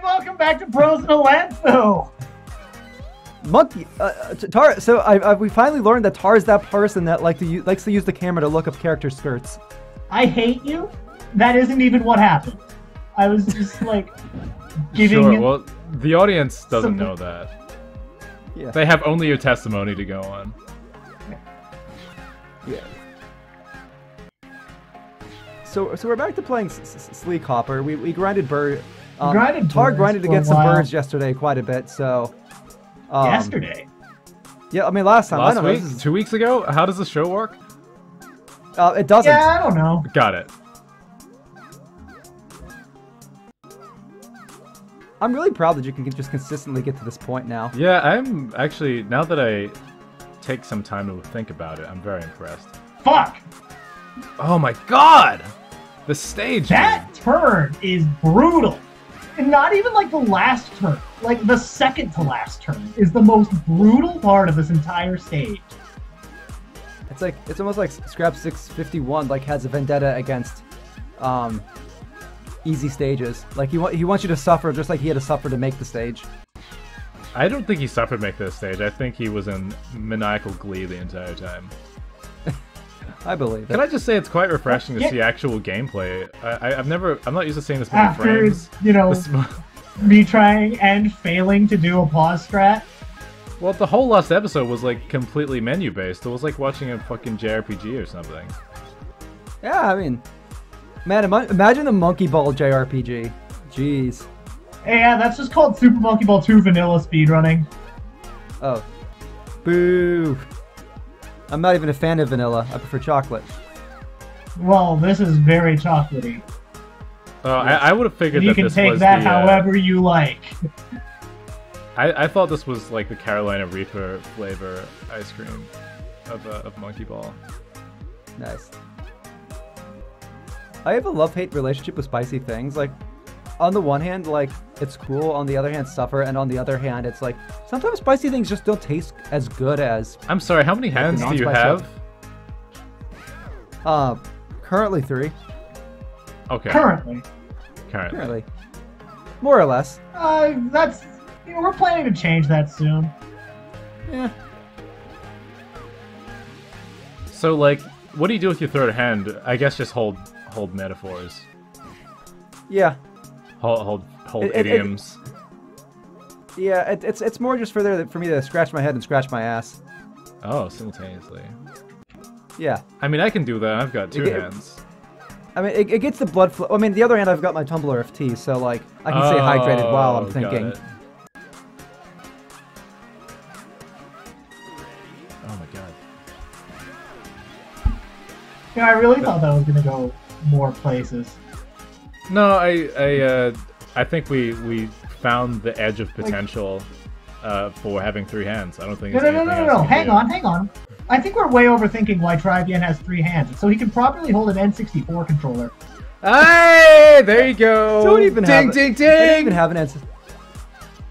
welcome back to Bros in a Landfill. Monkey, Tar. So we finally learned that Tar is that person that likes to use the camera to look up character skirts. I hate you. That isn't even what happened. I was just like giving. Sure. Well, the audience doesn't know that. Yeah. They have only your testimony to go on. Yeah. So we're back to playing Sleek Hopper. We grinded bird. Tar grinded against some birds yesterday quite a bit. So. Yesterday. Yeah, I mean last time. Last week, 2 weeks ago. How does the show work? It doesn't. Yeah, I don't know. Got it. I'm really proud that you can just consistently get to this point now. Yeah, I'm actually, now that I take some time to think about it, I'm very impressed. Fuck! Oh my god! The stage! That turn is brutal. And not even like the last turn. Like the second to last turn is the most brutal part of this entire stage. It's almost like Scrap 651 like has a vendetta against easy stages. Like he wants you to suffer just like he had to suffer to make the stage. I don't think he suffered to make this stage. I think he was in maniacal glee the entire time. I believe it. Can I just say it's quite refreshing to see actual gameplay. I'm not used to seeing this many frames. You know, me trying and failing to do a pause strat. Well, the whole last episode was like completely menu based. It was like watching a fucking JRPG or something. Yeah, I mean, man, imagine a Monkey Ball JRPG. Jeez. Yeah, that's just called Super Monkey Ball 2 vanilla speedrunning. Oh. Boo. I'm not even a fan of vanilla. I prefer chocolate. Well, this is very chocolatey. I would have figured and that this was you can take that however you like. I thought this was like the Carolina Reaper flavor ice cream of Monkey Ball. Nice. I have a love-hate relationship with spicy things. Like, on the one hand, like, it's cool. On the other hand, suffer. And on the other hand, it's like, sometimes spicy things just don't taste as good as... I'm sorry, how many hands do you have? Currently 3. Okay. Currently. More or less. That's... You know, we're planning to change that soon. Yeah. So, like, what do you do with your third hand? I guess just hold metaphors. Yeah. Hold idioms. Yeah, it's more just for me to scratch my head and scratch my ass. Oh, simultaneously. Yeah. I mean, I can do that. I've got 2 hands. I mean, it gets the blood flow. I mean, the other hand, I've got my tumbler of tea, so like I can stay hydrated while I'm thinking. Oh my god. Yeah, I really thought that was gonna go more places. No, I think we found the edge of potential for having 3 hands. I don't think. No. Hang on. I think we're way overthinking why Trybien has 3 hands, so he can properly hold an N64 controller. Hey, there you go. Don't even ding. I don't even have an N.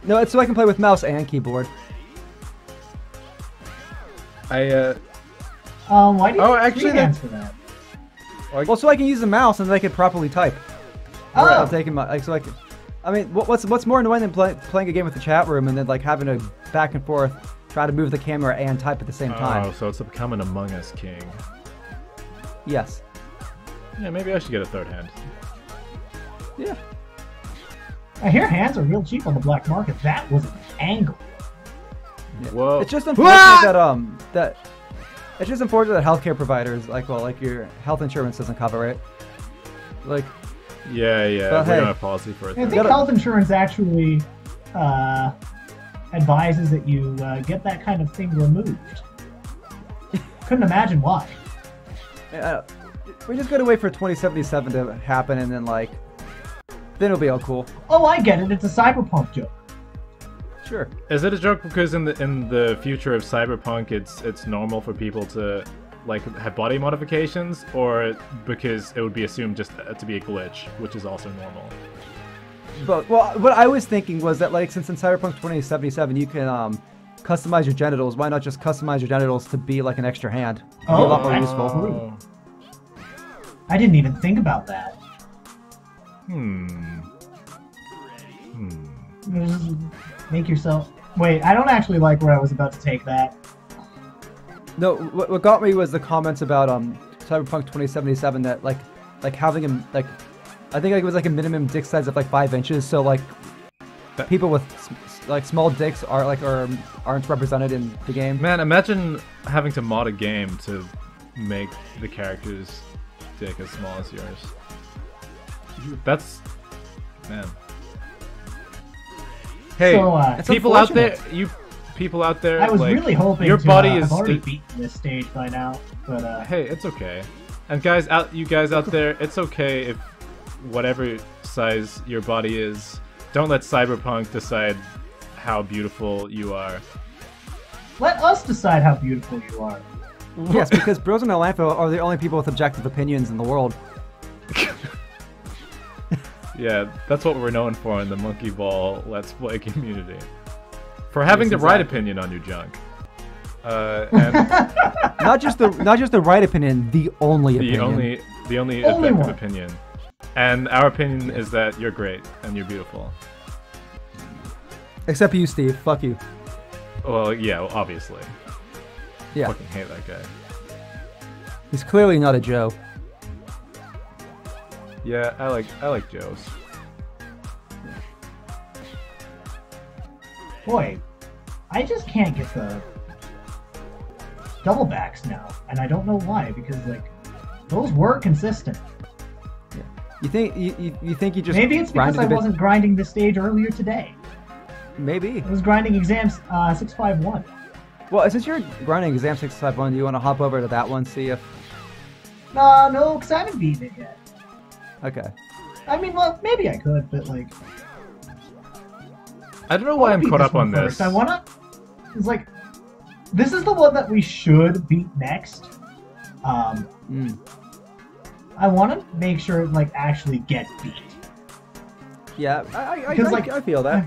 No, it's so I can play with mouse and keyboard. Why do you have 3 hands for that? Well, so I can use the mouse and then I can properly type. Oh. I'm taking my so I can. I mean, what's more annoying than playing a game with the chat room and then like having to back and forth, try to move the camera and type at the same time. Oh, so it's becoming Among Us king. Yes. Yeah, maybe I should get a 3rd hand. Yeah. I hear hands are real cheap on the black market. That was an angle. Yeah. Whoa. It's just unfortunate that it's just unfortunate that healthcare providers like your health insurance doesn't cover it. Like. Yeah. But We're hey, gonna policy for it. I think health insurance actually advises that you get that kind of thing removed. Couldn't imagine why. We just gotta wait for 2077 to happen, and then then it'll be all cool. Oh, I get it. It's a cyberpunk joke. Sure. Is it a joke because in the future of cyberpunk, it's normal for people to have body modifications, or because it would be assumed just to be a glitch, which is also normal? But well, what I was thinking was that since in Cyberpunk 2077 you can customize your genitals, why not just customize your genitals to be like an extra hand? It'd be a lot more useful. I didn't even think about that. Just make yourself. Wait, I don't actually like where I was about to take that. No, what got me was the comments about Cyberpunk 2077 that like having him like, I think like it was like a minimum dick size of like 5 inches, so like people with like small dicks aren't represented in the game. Man, imagine having to mod a game to make the character's dick as small as yours. That's, man. Hey, So, people out there, people out there, I was like, really hoping your to, body I've is already beaten this stage by now, but hey, it's okay. And you guys out there, it's okay if whatever size your body is, don't let Cyberpunk decide how beautiful you are. let us decide how beautiful you are. Yes, because Bros in Atlanta are the only people with objective opinions in the world. Yeah, that's what we're known for in the Monkey Ball Let's Play community. For having the right opinion on your junk. And not just the right opinion, the only opinion. The only Only effective one. opinion. And our opinion is that you're great and you're beautiful. Except you, Steve. Fuck you. Well, yeah, obviously. Yeah. Fucking hate that guy. He's clearly not a Joe. Yeah, I like Joe's. Boy, I just can't get the double backs now, and I don't know why, because like those were consistent. You think you think you just Maybe it's because grinded I a bit- wasn't grinding this stage earlier today. Maybe. I was grinding exams 651. Well, since you're grinding exam 651, do you want to hop over to that one, see if? No, because I haven't beaten it yet. Okay. I mean, well, maybe I could, but like, I don't know why I'm beat caught this up on one this. first. I wanna. It's like, this is the one that we should beat next. I want to make sure it like actually gets beat. Yeah, Because, like, I feel that.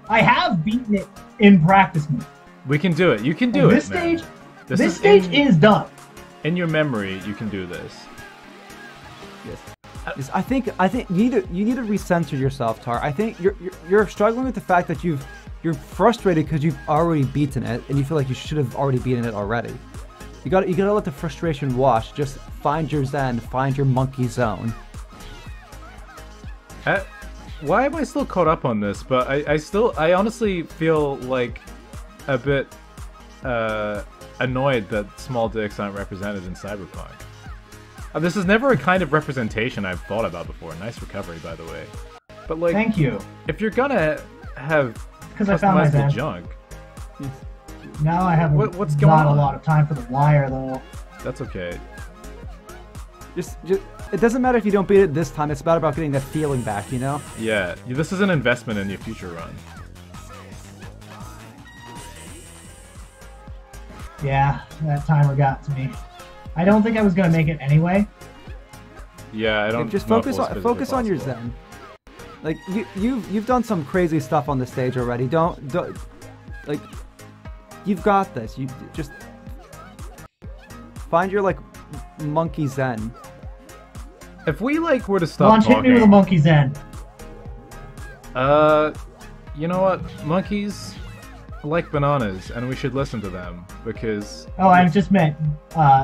I have beaten it in practice mode. We can do it. You can do And it, this man. stage, This this is stage in- is done. In your memory, you can do this. Yes, I think you need to recenter yourself, Tar. I think you're struggling with the fact that you're frustrated because you've already beaten it and you feel like you should have already beaten it already. You gotta let the frustration wash. Just find your zen, find your monkey zone. Why am I still caught up on this? But I honestly feel like a bit annoyed that small dicks aren't represented in Cyberpunk. This is never a kind of representation I've thought about before. Nice recovery, by the way. But like, Thank you. if you're gonna have Because I found my customizable zen. junk, Now I have what's going not on? a lot of time for the wire though. that's okay. Just it doesn't matter if you don't beat it this time. It's about getting that feeling back, you know? Yeah, this is an investment in your future run. Yeah, that timer got to me. I don't think I was gonna make it anyway. Yeah, I don't. Just know if focus it was on physically focus on your possible. zen. Like you've done some crazy stuff on the stage already. Don't like you've got this. You just find your like monkey zen. If we like were to stop Launch, hit me with a talking, monkey's end. you know what? Monkeys like bananas, and we should listen to them because Oh, I just meant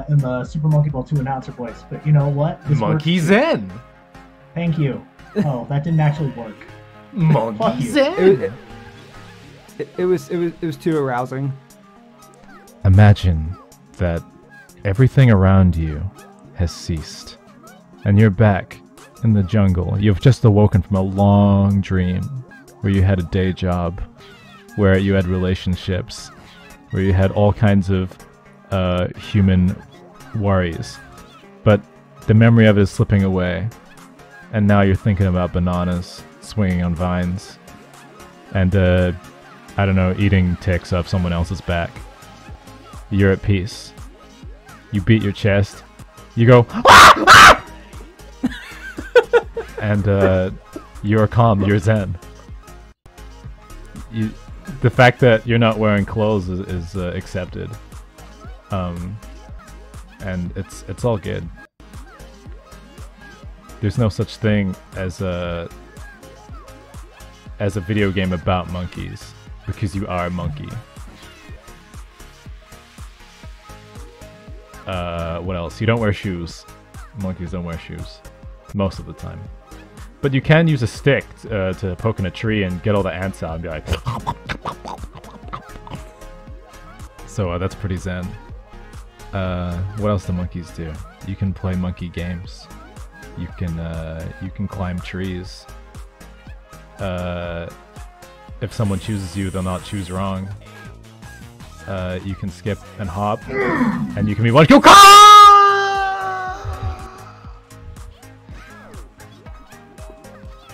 in the Super Monkey Ball 2 announcer voice. But you know what? This Monkey works. Zen. Thank you. Oh, that didn't actually work. Fuck Monkey you. Zen. It was too arousing. Imagine that everything around you has ceased, and you're back in the jungle. You've just awoken from a long dream where you had a day job, where you had relationships, where you had all kinds of human worries. But the memory of it is slipping away, and now you're thinking about bananas swinging on vines, and I don't know, eating ticks off someone else's back. You're at peace. You beat your chest. You go, "Ah! Ah!" And you're calm. You're zen. The fact that you're not wearing clothes is accepted. And it's all good. There's no such thing as as a video game about monkeys because you are a monkey. What else? You don't wear shoes. Monkeys don't wear shoes most of the time. But you can use a stick to poke in a tree and get all the ants out and be like... So that's pretty zen. What else do monkeys do? You can play monkey games. You can climb trees. If someone chooses you, they'll not choose wrong. You can skip and hop, and you can be one.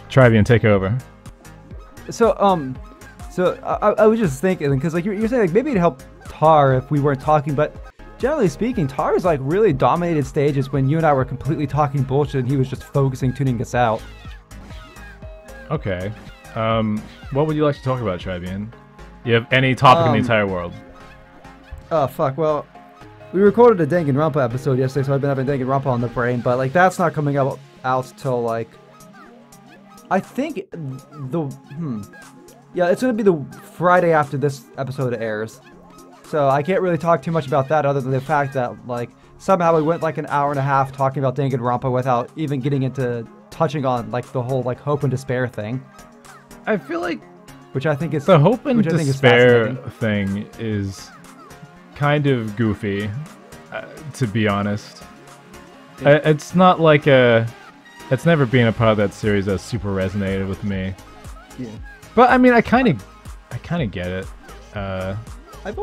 Trybien, take over. So I was just thinking, because like you're saying, like maybe it'd help Tar if we weren't talking, but generally speaking, Tar's like really dominated stages when you and I were completely talking bullshit and he was just focusing, tuning us out. Okay. What would you like to talk about, Trybien? You have any topic in the entire world? Oh fuck, well, we recorded a Danganronpa episode yesterday, so I've been having Danganronpa on the brain, but like that's not coming out till like, I think yeah, it's gonna be the Friday after this episode airs. So I can't really talk too much about that other than the fact that like somehow we went like an hour and a half talking about Danganronpa without even getting into touching on like the whole like hope and despair thing. I feel like which I think is the hope and despair thing is kind of goofy, to be honest. Yeah. It's not like it's never been a part of that series that super resonated with me. Yeah. But I mean, I kind of get it. I've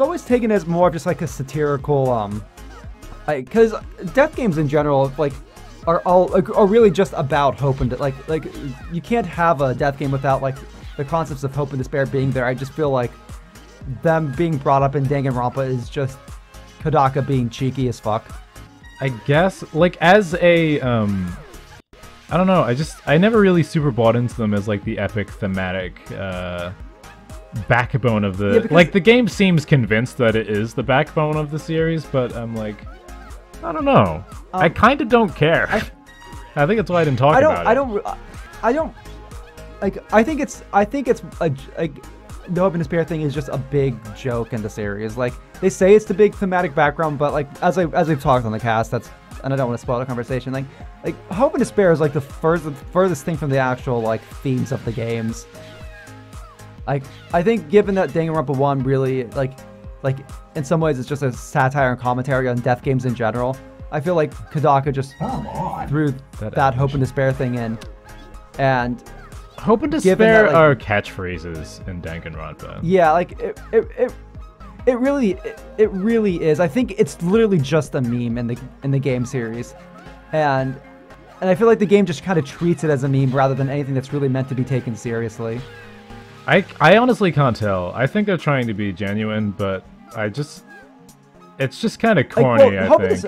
always taken it as more of just like a satirical, because death games in general like are really just about hope and like you can't have a death game without like the concepts of hope and despair being there. I just feel like them being brought up in Danganronpa is just Kodaka being cheeky as fuck. I guess like as a I don't know, I never really super bought into them as like the epic thematic backbone of the like the game seems convinced that it is the backbone of the series, but I'm like, I don't know. I kind of don't care. I think that's why I didn't talk about it. I don't like. I think it's the hope and despair thing is just a big joke in the series. Like they say it's the big thematic background, but like as we've talked on the cast, and I don't want to spoil the conversation. Like hope and despair is like the furthest thing from the actual like themes of the games. Like I think given that Danganronpa 1 really like in some ways it's just a satire and commentary on death games in general, I feel like Kodaka just threw that hope and despair thing in. And hope and despair are catchphrases in Danganronpa. Yeah, like it really is. I think it's literally just a meme in the game series. And I feel like the game just kind of treats it as a meme rather than anything that's really meant to be taken seriously. I honestly can't tell. I think they're trying to be genuine, but it's just kind of corny, I think.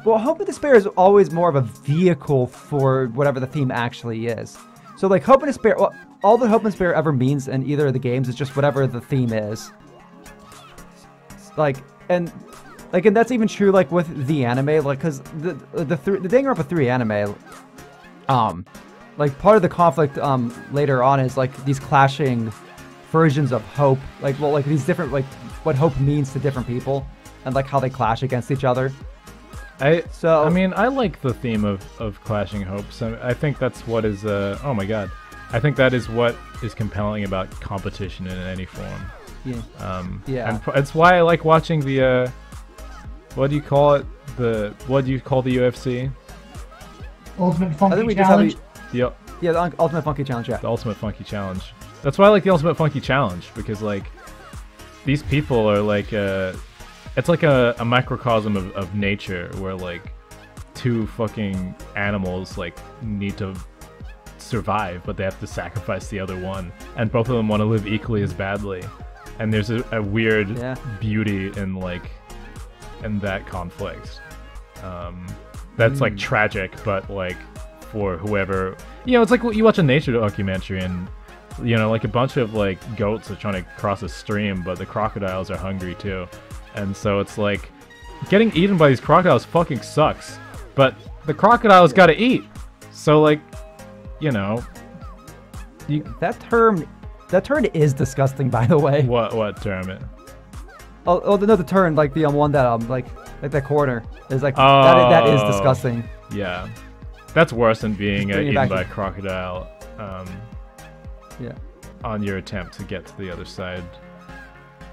Well, Hope and Despair is always more of a vehicle for whatever the theme actually is. So, like, Hope and Despair, well, all that Hope and Despair ever means in either of the games is just whatever the theme is. And that's even true, like, with the anime, like, because the Danganronpa 3 anime, like, part of the conflict later on is like these clashing versions of hope, like these different, like, what hope means to different people and like how they clash against each other. I mean, I like the theme of clashing hopes. I think that's what is oh my god, I think that is what is compelling about competition in any form. Yeah. And it's why I like watching the what do you call it, what do you call the UFC? Ultimate Funky Challenge. Yeah, the Ultimate Funky Challenge, yeah. The Ultimate Funky Challenge. That's why I like the Ultimate Funky Challenge, because, like, these people are, like, it's like a microcosm of nature, where, like, two fucking animals, like, need to survive, but they have to sacrifice the other one, and both of them want to live equally as badly. And there's a weird beauty in, like, in that conflict. That's, like, tragic, but, like, for whoever, you know, it's like you watch a nature documentary and, you know, like a bunch of like goats are trying to cross a stream, but the crocodiles are hungry too, and so it's like getting eaten by these crocodiles fucking sucks, but the crocodiles gotta eat, so like, you know, That turn is disgusting, by the way. What term? Oh, no, the turn, like the one that like that corner is like Oh, that is disgusting. Yeah, that's worse than being Bring it eaten back by a to- crocodile. Yeah, On your attempt to get to the other side.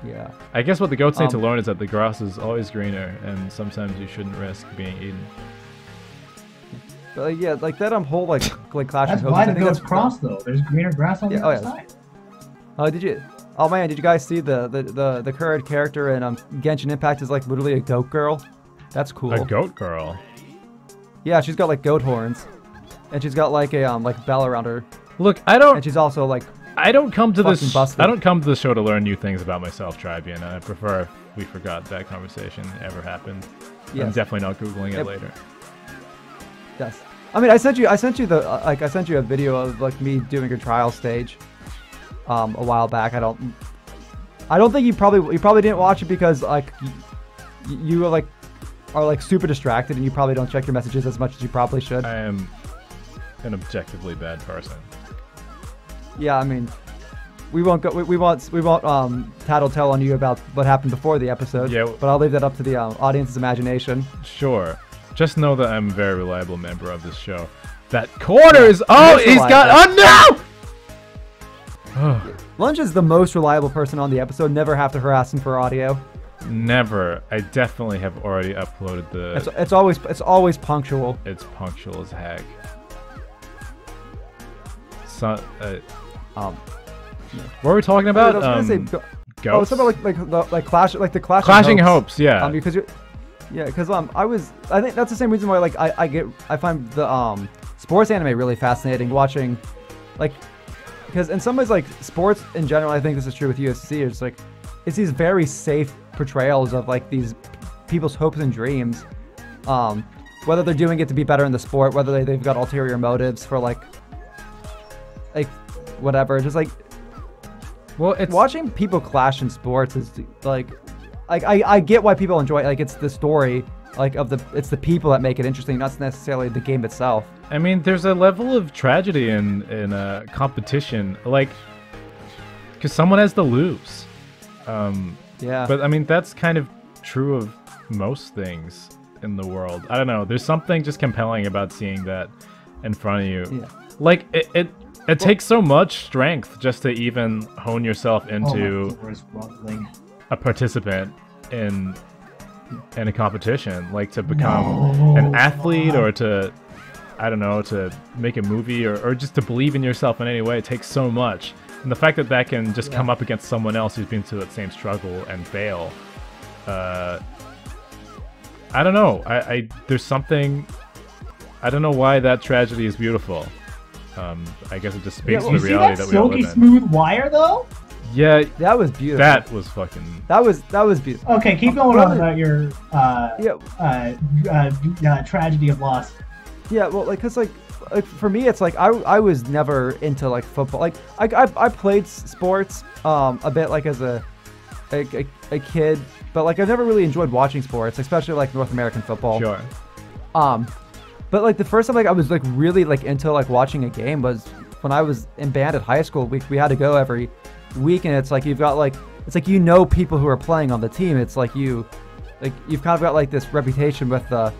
yeah. I guess what the goats need to learn is that the grass is always greener, and sometimes you shouldn't risk being eaten. But yeah, like that whole like Clash That's of Clans. why I the think goats that's cross though. There's greener grass on the Yeah, oh, other yeah. side. Oh, did you? Oh man, did you guys see the current character in Genshin Impact is like literally a goat girl? That's cool. A goat girl. Yeah, she's got like goat horns, and she's got like a like bell around her, Look, and she's also like I don't come to fucking this. busted. I don't come to the show to learn new things about myself, Trybien, and I prefer if we forgot that conversation ever happened. I'm Yes. definitely not googling it Yep. later. yes. I mean, I sent you the like I sent you a video of like me doing a trial stage, a while back. I don't think you probably didn't watch it because like you were like are like super distracted and you probably don't check your messages as much as you probably should. I am an objectively bad person. Yeah, I mean, we won't tattletale on you about what happened before the episode. Yeah. But I'll leave that up to the audience's imagination. Sure. Just know that I'm a very reliable member of this show. That corner is. Oh, He is he's got. reliable. Oh no! Lunch is the most reliable person on the episode. Never have to harass him for audio. Never. I definitely have already uploaded the. It's always punctual. It's punctual as heck. So, Um, what were we talking about? I was gonna say, oh, Ghosts? something like Clash, like the Clashing Hopes, yeah. Because I think that's the same reason why like I find the sports anime really fascinating watching, like, because in some ways like sports in general, I think this is true with UFC. It's like it's these very safe portrayals of like these people's hopes and dreams, whether they're doing it to be better in the sport, whether they've got ulterior motives for like whatever, just like. Well, it's Watching people clash in sports is like I get why people enjoy it. Like it's the story, like it's the people that make it interesting, not necessarily the game itself. I mean, there's a level of tragedy in a competition, like, because someone has to lose. Yeah. But I mean, that's kind of true of most things in the world. I don't know. There's something just compelling about seeing that in front of you. Yeah. Like it takes so much strength just to even hone yourself Oh, into my floor is rumbling. a participant in a competition, like to become an athlete or to, I don't know, to make a movie or just to believe in yourself in any way. It takes so much. And the fact that that can just come up against someone else who's been through that same struggle and fail, I don't know. There's something, I don't know why that tragedy is beautiful. I guess it just speaks to the reality that we all live silky in. smooth wire though? Yeah, That was beautiful. that was fucking. That was beautiful. Okay, keep going on about your Yeah. tragedy of loss. Yeah. Well, like, cause like for me, it's like I was never into like football. Like I played sports a bit like as a kid, but like I've never really enjoyed watching sports, especially like North American football. Sure. But like the first time like I was like really like into like watching a game was when I was in band at high school. We had to go every week, and it's like you've got like it's like people who are playing on the team. It's like you've kind of got like this reputation with the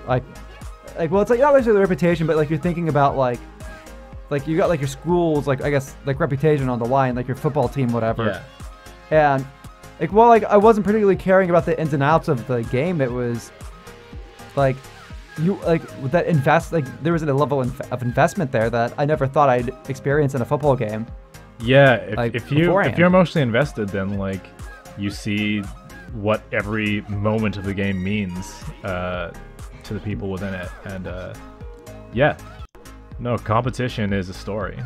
like well, it's like not necessarily the reputation, but like you're thinking about like you got like your school's like I guess like reputation on the line, like your football team, whatever. Yeah. And like well, like I wasn't particularly caring about the ins and outs of the game. It was like you like with that there was a level of investment there that I never thought I'd experience in a football game. Yeah, Like, if beforehand. you're emotionally invested, then like you see what every moment of the game means to the people within it, and yeah, no, competition is a story.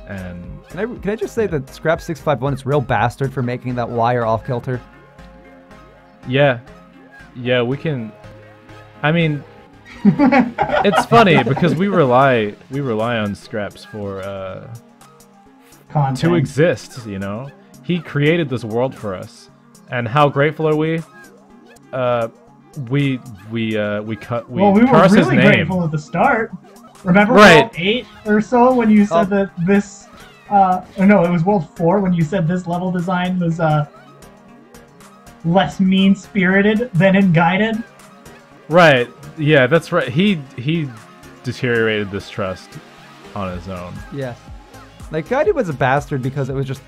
And Can I just say that Scrap 651 is real bastard for making that wire off kilter? yeah, we can. I mean, it's funny because we rely on Scraps for Content. to exist. You know, he created this world for us, and how grateful are we? We Well, we curse were his really name. grateful at the start. Remember Right. about 8 or so when you said that this no, it was World 4 when you said this level design was less mean-spirited than in Guided. Right. Yeah, that's right. He deteriorated this trust on his own. Yeah. Like, Guided was a bastard because it was just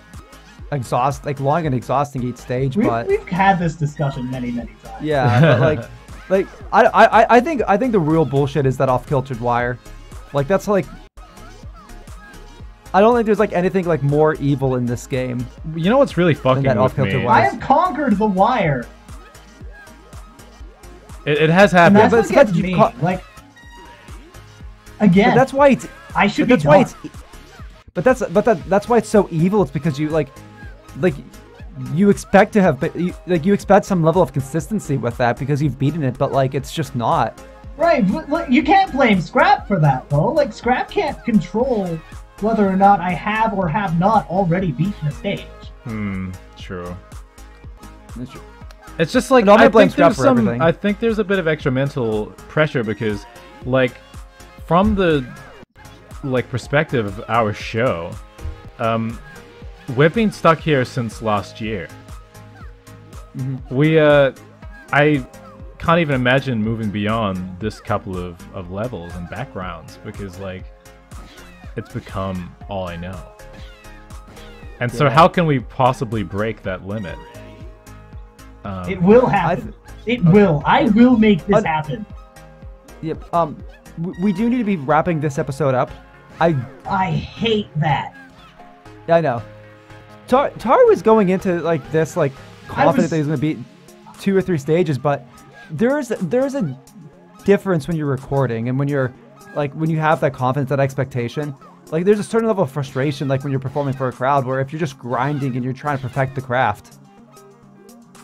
long and exhausting each stage, but... We've had this discussion many, many times. Yeah, but I think the real bullshit is that off-kiltered wire. Like, that's like... I don't think there's like anything like more evil in this game. You know what's really fucking with me? I have conquered the wire. It has happened. And that's what gets me. Like, again, but that's why it's. I should be. That's why it's. That's why it's so evil. It's because you like you expect to have, you expect some level of consistency with that because you've beaten it, but like it's just not. Right. You can't blame Scrap for that though. Like Scrap can't control whether or not I have or have not already beaten a stage. True. That's true. It's just like I think there's a bit of extra mental pressure because, like, from the perspective of our show, we've been stuck here since last year. We I can't even imagine moving beyond this couple of levels and backgrounds because like it's become all I know. And so how can we possibly break that limit? It will happen. It will. I will make this happen. Yep. We do need to be wrapping this episode up. I hate that. Yeah, I know. Taru was going into like this like confident that he's going to beat 2 or 3 stages, but there's a difference when you're recording and when you're like when you have that confidence, that expectation. Like there's a certain level of frustration like when you're performing for a crowd where if you're just grinding and you're trying to perfect the craft.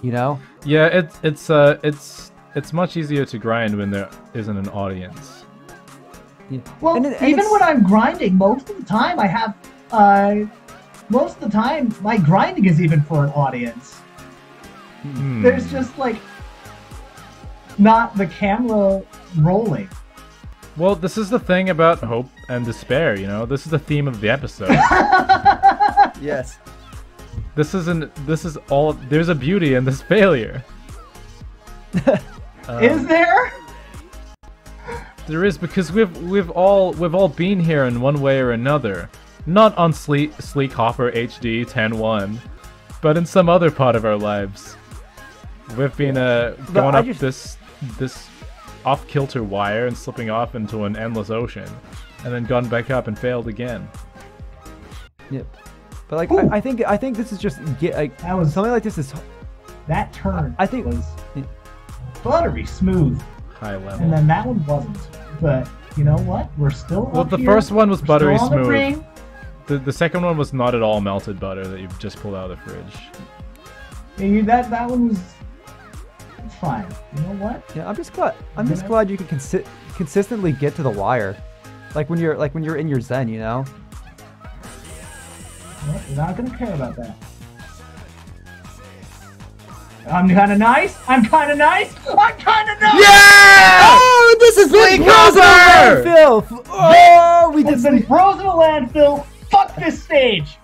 You know? Yeah, it's much easier to grind when there isn't an audience. Yeah. Well, even when I'm grinding, most of the time I have, most of the time my grinding is even for an audience. There's just like not the camera rolling. Well, this is the thing about hope and despair, you know? This is the theme of the episode. Yes. This is all. There's a beauty in this failure. Is there? There is because we've all been here in one way or another. Not on Sleek Hopper HD 10.1, but in some other part of our lives. We've been going up this off-kilter wire and slipping off into an endless ocean, and then gone back up and failed again. Yep. But like I think this is just that was something like this is that turn. I think was buttery smooth. High level. And then that one wasn't. But you know what? We're still well. The first one was buttery smooth. The second one was not at all melted butter that you've just pulled out of the fridge. Yeah, that one was fine. You know what? Yeah, I'm just glad you can consistently get to the wire, like when you're in your zen, you know. Well, you're not gonna care about that. I'm kind of nice. I'm kind of nice. I'm kind of nice. Yeah! Oh, this is like landfill. Oh, we just been frozen in a landfill. Fuck this stage.